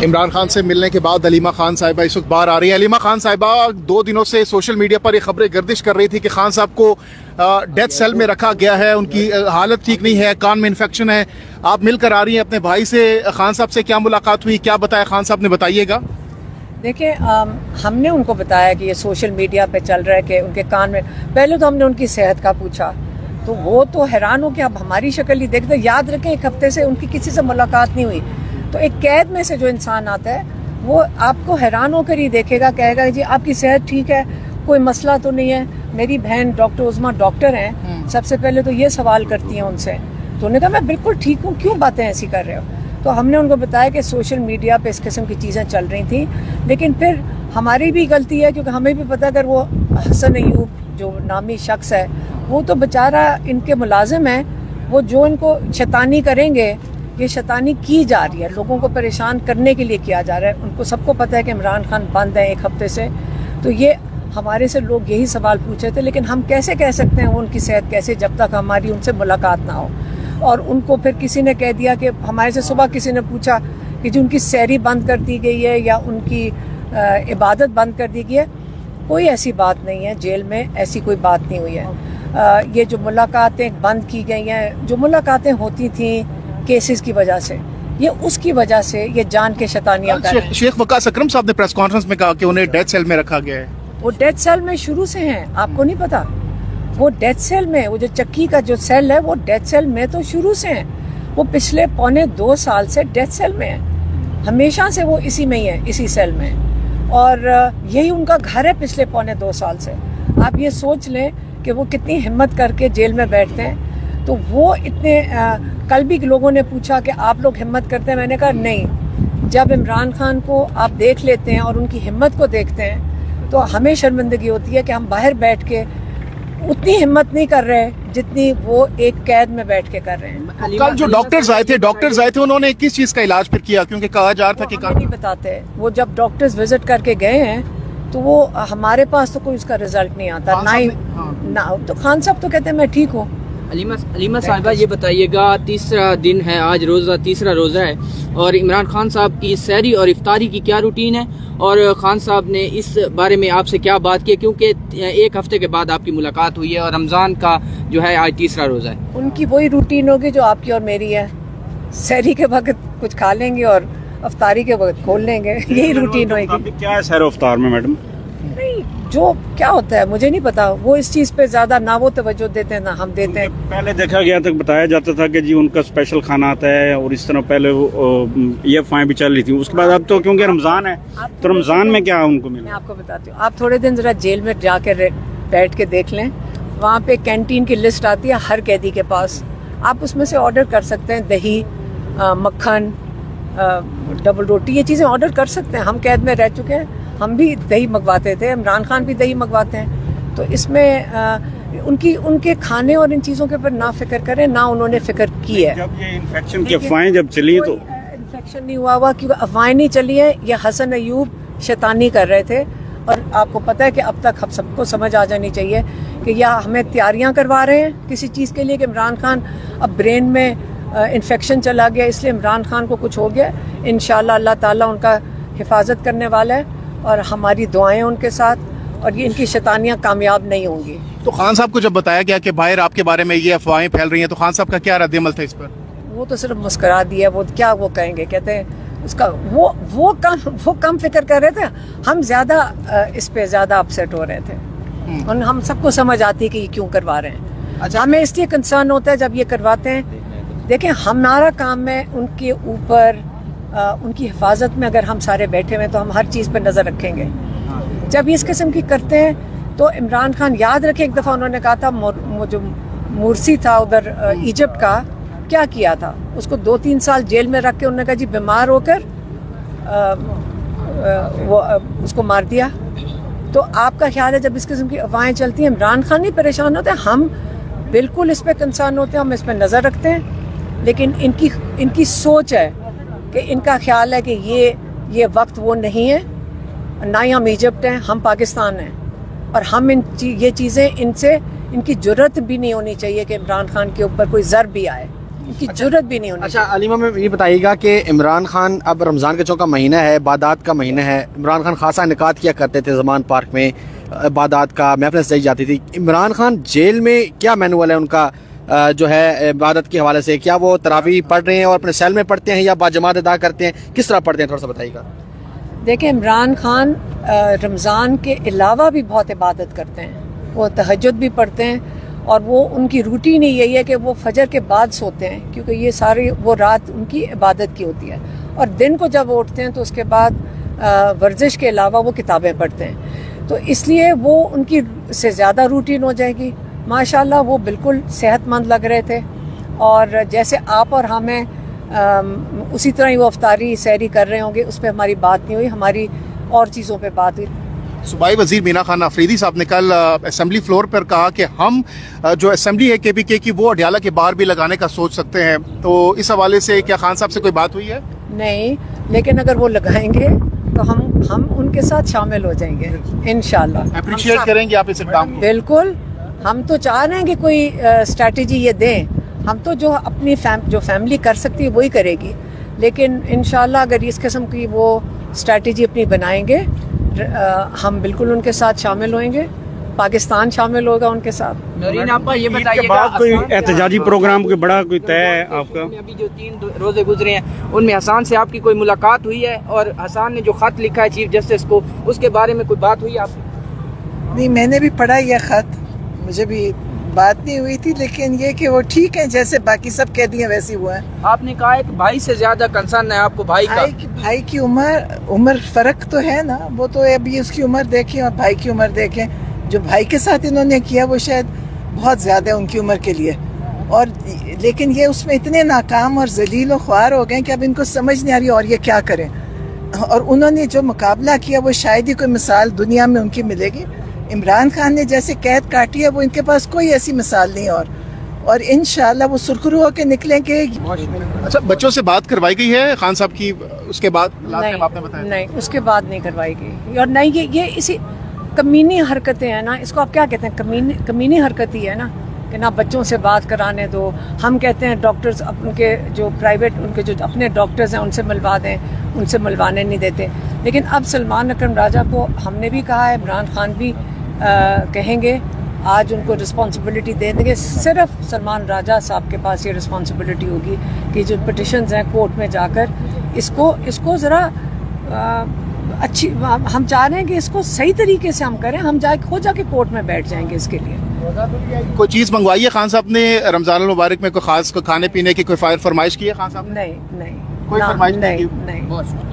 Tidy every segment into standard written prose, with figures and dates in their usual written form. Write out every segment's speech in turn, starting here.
عمران خان سے ملنے کے بعد علیمہ خان صاحبہ اس وقت باہر آ رہی ہیں. علیمہ خان صاحبہ 2 دنوں سے سوشل میڈیا پر یہ خبریں گردش کر رہی تھی کہ خان صاحب کو ڈیتھ سیل میں رکھا گیا ہے, ان کی حالت ٹھیک نہیں ہے, کان میں انفیکشن ہے. آپ مل کر آ رہی ہیں اپنے بھائی سے, خان صاحب سے کیا ملاقات ہوئی, کیا بتایا خان صاحب نے, بتائیے گا. دیکھیں ہم نے ان کو بتایا کہ یہ سوشل میڈیا پہ چل رہا ہے کہ ان کے کان میں, پہلے تو ہم نے ان کی صحت کا پوچھا تو وہ تو حیران ہو کہ اب ہماری شکل ہی دیکھتے. یاد رکھیں 1 ہفتے سے ان کی کسی سے ملاقات نہیں ہوئی, تو ایک قید میں سے جو انسان آتا ہے وہ آپ کو حیران ہو کر ہی دیکھے گا, کہے گا جی آپ کی صحت ٹھیک ہے, کوئی مسئلہ تو نہیں ہے. میری بہن ڈاکٹر عظمیٰ ڈاکٹر ہیں, سب سے پہلے تو یہ سوال کرتی ہیں ان سے, تو انہوں نے کہا میں بالکل ٹھیک ہوں, کیوں باتیں ایسی کر رہے ہو. تو ہم نے ان کو بتایا کہ سوشل میڈیا پہ اس قسم کی چیزیں چل رہی تھیں, لیکن پھر ہماری بھی غلطی ہے کیونکہ ہمیں بھی پتہ اگر وہ حسن ایوب جو نامی شخص ہے وہ تو بیچارہ ان کے ملازم ہیں, وہ جو ان کو شیطانی کریں گے, یہ شیطانی کی جا رہی ہے, لوگوں کو پریشان کرنے کے لیے کیا جا رہا ہے. ان کو سب کو پتہ ہے کہ عمران خان بند ہے 1 ہفتے سے, تو یہ ہمارے سے لوگ یہی سوال پوچھے تھے, لیکن ہم کیسے کہہ سکتے ہیں وہ ان کی صحت کیسے جب تک ہماری ان سے ملاقات نہ ہو. اور ان کو پھر کسی نے کہہ دیا کہ ہمارے سے صبح کسی نے پوچھا کہ جو ان کی سحری بند کر دی گئی ہے یا ان کی عبادت بند کر دی گئی ہے. کوئی ایسی بات نہیں ہے, جیل میں ایسی کوئی بات نہیں ہوئی ہے. یہ جو ملاقاتیں بند کی گئی ہیں, جو ملاقاتیں ہوتی تھیں کیسز کی وجہ سے, یہ اس کی وجہ سے یہ جان کے شیطانیاں کر رہے ہیں. شیخ وقاص اکرم صاحب نے پریس کانفرنس میں کہا کہ انہیں ڈیتھ سیل میں رکھا گیا ہے. وہ ڈیتھ سیل میں شروع سے ہیں, آپ کو نہیں پتا. وہ ڈیتھ سیل میں, وہ جو چکی کا جو سیل ہے وہ ڈیتھ سیل میں تو شروع سے ہیں. وہ پچھلے 2.25 سال سے ڈیتھ سیل میں ہیں, ہمیشہ سے وہ اسی میں ہی ہیں, اسی سیل میں, اور یہی ان کا گھر ہے پچھلے 2.25 سال سے. آپ یہ سوچ لیں کہ وہ کتنی ہمت کر کے جیل میں بیٹھتے ہیں. تو وہ اتنے کل بھی لوگوں نے پوچھا کہ آپ لوگ ہمت کرتے ہیں, میں نے کہا نہیں, جب عمران خان کو آپ دیکھ لیتے ہیں اور ان کی ہمت کو دیکھتے ہیں تو ہمیں شرمندگی ہوتی ہے کہ ہم باہر بیٹھ کے اتنی ہمت نہیں کر رہے جتنی وہ ایک قید میں بیٹھ کے کر رہے ہیں. کل جو ڈاکٹرز آئے تھے انہوں نے کس چیز کا علاج پھر کیا, کیونکہ کہا جا رہا تھا کہ نہیں بتاتے. وہ جب ڈاکٹرز وزٹ کر کے گئے ہیں تو وہ ہمارے پاس تو کوئی اس کا رزلٹ نہیں آتا, نہ ہی تو خان صاحب تو کہتے ہیں میں ٹھیک ہوں. علیمہ صاحبہ یہ بتائیے گا, 3را دن ہے آج, روزہ 3را روزہ ہے, اور عمران خان صاحب کی سحری اور افطاری کی کیا روٹین ہے, اور خان صاحب نے اس بارے میں آپ سے کیا بات کی, کیونکہ 1 ہفتے کے بعد آپ کی ملاقات ہوئی ہے اور رمضان کا جو ہے آج 3را روزہ ہے. ان کی وہی روٹین ہوگی جو آپ کی اور میری ہے, سحری کے وقت کچھ کھا لیں گے اور افطاری کے وقت کھول لیں گے, یہی روٹین ہوئے گی. کیا ہے سحر و افطار میں میڈم؟ نہیں, جو کیا ہوتا ہے مجھے نہیں پتا, وہ اس چیز پہ زیادہ نہ وہ توجہ دیتے ہیں نہ ہم دیتے ہیں. پہلے دیکھا گیا تک بتایا جاتا تھا کہ جی ان کا اسپیشل کھانا آتا ہے, اور اس طرح پہلے یہ افواہیں بھی چل رہی تھیں. اس کے بعد اب تو کیونکہ رمضان ہے تو رمضان میں کیا ان کو ملا؟ میں آپ کو بتاتی ہوں, آپ تھوڑے دن ذرا جیل میں جا کے بیٹھ کے دیکھ لیں, وہاں پہ کینٹین کی لسٹ آتی ہے ہر قیدی کے پاس, آپ اس میں سے آرڈر کر سکتے ہیں, دہی, مکھن, ڈبل روٹی, یہ چیزیں آرڈر کر سکتے ہیں. ہم قید میں رہ چکے ہیں, ہم بھی دہی منگواتے تھے, عمران خان بھی دہی منگواتے ہیں. تو اس میں ان کے کھانے اور ان چیزوں کے اوپر نہ فکر کریں, نہ انہوں نے فکر کی ہے. جب یہ انفیکشن کی افواہیں جب چلی تو انفیکشن نہیں ہوا کیونکہ افواہیں نہیں چلی ہیں, یہ حسن ایوب شیطانی کر رہے تھے. اور آپ کو پتہ ہے کہ اب تک ہم سب کو سمجھ آ جانی چاہیے کہ یا ہمیں تیاریاں کروا رہے ہیں کسی چیز کے لیے کہ عمران خان اب برین میں انفیکشن چلا گیا, اس لیے عمران خان کو کچھ ہو گیا. انشاءاللہ اللہ تعالیٰ ان کا حفاظت کرنے والا ہے, اور ہماری دعائیں ان کے ساتھ, اور یہ ان کی شیطانیاں کامیاب نہیں ہوں گی. تو خان صاحب کو جب بتایا گیا کہ باہر آپ کے بارے میں یہ افواہیں پھیل رہی ہیں تو خان صاحب کا کیا رد عمل تھا اس پر؟ وہ تو صرف مسکرا دیا. وہ کیا وہ کہیں گے, کہتے ہیں اس کا وہ کم فکر کر رہے تھے, ہم زیادہ اس پہ زیادہ اپسیٹ ہو رہے تھے. اور ہم سب کو سمجھ آتی ہے کہ یہ کیوں کروا رہے ہیں. ہمیں اس لیے کنسرن ہوتا ہے جب یہ کرواتے ہیں. دیکھیں ہمارا کام ہے ان کے اوپر, ان کی حفاظت میں اگر ہم سارے بیٹھے ہوئے تو ہم ہر چیز پہ نظر رکھیں گے. جب اس قسم کی کرتے ہیں تو عمران خان, یاد رکھیں ایک دفعہ انہوں نے کہا تھا جو مورسی تھا ادھر ایجپٹ کا, کیا کیا تھا, اس کو 2-3 سال جیل میں رکھ کے انہوں نے کہا جی بیمار ہو کر وہ اس کو مار دیا. تو آپ کا خیال ہے جب اس قسم کی افواہیں چلتی ہیں عمران خان نہیں پریشان ہوتے, ہم بالکل اس پہ کنسرن ہوتے ہیں, ہم اس پہ نظر رکھتے ہیں. لیکن ان کی سوچ ہے کہ ان کا خیال ہے کہ یہ وقت وہ نہیں ہے, نہ ہی ہم ایجپٹ ہیں, ہم پاکستان ہیں, اور ہم یہ چیزیں ان کی جرت بھی نہیں ہونی چاہیے کہ عمران خان کے اوپر کوئی ضرب بھی آئے. ان کی جرت بھی نہیں ہونی. اچھا علیمہ میں یہ بتائیے گا کہ عمران خان اب رمضان کے چونکہ مہینہ ہے, عبادات کا مہینہ ہے, عمران خان خاصا انعقاد کیا کرتے تھے زمان پارک میں, عبادات کا محفل سجائی جاتی تھی. عمران خان جیل میں کیا مینول ہے ان کا جو ہے عبادت کے حوالے سے؟ کیا وہ تراویح پڑھ رہے ہیں اور اپنے سیل میں پڑھتے ہیں یا باجماعت ادا کرتے ہیں؟ کس طرح پڑھتے ہیں, تھوڑا سا بتائیے گا. دیکھیں عمران خان رمضان کے علاوہ بھی بہت عبادت کرتے ہیں, وہ تہجد بھی پڑھتے ہیں, اور وہ ان کی روٹین ہی یہی ہے کہ وہ فجر کے بعد سوتے ہیں, کیونکہ یہ ساری وہ رات ان کی عبادت کی ہوتی ہے, اور دن کو جب اٹھتے ہیں تو اس کے بعد ورزش کے علاوہ وہ کتابیں پڑھتے ہیں. تو اس لیے وہ ان کی سے زیادہ روٹین ہو جائے گی. ماشاءاللہ وہ بالکل صحت مند لگ رہے تھے, اور جیسے آپ اور ہمیں اسی طرح ہی وہ افطاری سحری کر رہے ہوں گے, اس پہ ہماری بات نہیں ہوئی, ہماری اور چیزوں پہ بات ہوئی. صوبائی وزیر مینا خان آفریدی صاحب نے کل اسمبلی فلور پر کہا کہ ہم جو اسمبلی ہے کے پی کے کی وہ اڈیالہ کے باہر بھی لگانے کا سوچ سکتے ہیں, تو اس حوالے سے کیا خان صاحب سے کوئی بات ہوئی ہے؟ نہیں, لیکن اگر وہ لگائیں گے تو ہم ان کے ساتھ شامل ہو جائیں گے انشاءاللہ. اپریشیٹ کریں گے آپ اس اقدام کو؟ بالکل, ہم تو چاہ رہے ہیں کہ کوئی اسٹریٹجی یہ دیں, ہم تو جو اپنی جو فیملی کر سکتی ہے وہی کرے گی, لیکن انشاءاللہ اگر اس قسم کی وہ اسٹریٹجی اپنی بنائیں گے ہم بالکل ان کے ساتھ شامل ہوئیں گے, پاکستان شامل ہوگا ان کے ساتھ. نورین آپا یہ بتائیے گا کوئی احتجاجی پروگرام کوئی بڑا کوئی طے ہے آپ کا؟ ابھی جو 3 روزے گزرے ہیں ان میں حسان سے آپ کی کوئی ملاقات ہوئی ہے, اور حسان نے جو خط لکھا ہے چیف جسٹس کو اس کے بارے میں کوئی بات ہوئی آپ کی؟ نہیں, میں نے بھی پڑھا یہ خط, مجھے بھی بات نہیں ہوئی تھی, لیکن یہ کہ وہ ٹھیک ہیں جیسے باقی سب کہہ دیے ویسے ہوا ہے. آپ نے کہا ہے کہ بھائی سے زیادہ کنسرن ہے آپ کو بھائی کا. بھائی کی عمر فرق تو ہے نا, وہ تو ابھی اس کی عمر دیکھیں اور بھائی کی عمر دیکھیں. جو بھائی کے ساتھ انہوں نے کیا وہ شاید بہت زیادہ ہے ان کی عمر کے لیے, اور لیکن یہ اس میں اتنے ناکام اور ذلیل و خوار ہو گئے کہ اب ان کو سمجھ نہیں آ رہی اور یہ کیا کریں. اور انہوں نے جو مقابلہ کیا وہ شاید ہی کوئی مثال دنیا میں ان کی ملے گی. عمران خان نے جیسے قید کاٹی ہے وہ ان کے پاس کوئی ایسی مثال نہیں, اور انشاءاللہ وہ سرخرو ہو کے نکلیں گے. اچھا, بچوں سے بات کروائی گئی ہے خان صاحب کی اس کے بعد؟ نہیں, اس کے بعد نہیں کروائی گئی, اور نہیں یہ اسی کمینی حرکتیں ہیں نا, اس کو آپ کیا کہتے ہیں, کمینی حرکت ہی ہے نا, کہ نہ بچوں سے بات کرانے دو. ہم کہتے ہیں ڈاکٹرز ان کے جو پرائیویٹ ان کے جو اپنے ڈاکٹرز ہیں ان سے ملوا دیں, ان سے ملوانے نہیں دیتے. لیکن اب سلمان اکرم راجہ کو ہم نے بھی کہا ہے, عمران خان بھی کہیں گے, آج ان کو رسپانسبلٹی دے دیں گے. صرف سلمان راجہ صاحب کے پاس یہ رسپانسبلٹی ہوگی کہ جو پٹیشنز ہیں کورٹ میں جا کر اس کو ذرا اچھی, ہم چاہ رہے ہیں کہ اس کو صحیح طریقے سے ہم کریں, ہم خود جا کے کورٹ میں بیٹھ جائیں گے اس کے لیے. کوئی چیز منگوائی ہے خان صاحب نے رمضان المبارک میں, کوئی خاص کھانے پینے کی کوئی فرمائش کی ہے خان صاحب نے؟ نہیں, کوئی فرمائش نہیں.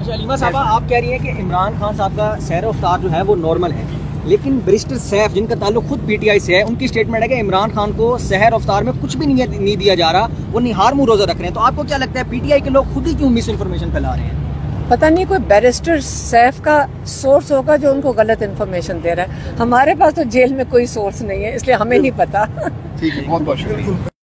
علیمہ صاحبہ آپ کہہ رہی ہیں کہ عمران خان صاحب کا سحر و افطار جو ہے وہ نارمل ہے, لیکن بیرسٹر سیف جن کا تعلق خود پی ٹی آئی سے ہے, ان کی اسٹیٹمنٹ ہے کہ عمران خان کو سحر افطار میں کچھ بھی نہیں دیا جا رہا, وہ نہار منہ روزہ رکھ رہے ہیں. تو آپ کو کیا لگتا ہے پی ٹی آئی کے لوگ خود ہی کیوں مس انفارمیشن پھیلا رہے ہیں؟ پتہ نہیں, کوئی بیرسٹر سیف کا سورس ہوگا جو ان کو غلط انفارمیشن دے رہا ہے. ہمارے پاس تو جیل میں کوئی سورس نہیں ہے, اس لیے ہمیں نہیں پتا. ٹھیک ہے, بہت بہت شکریہ.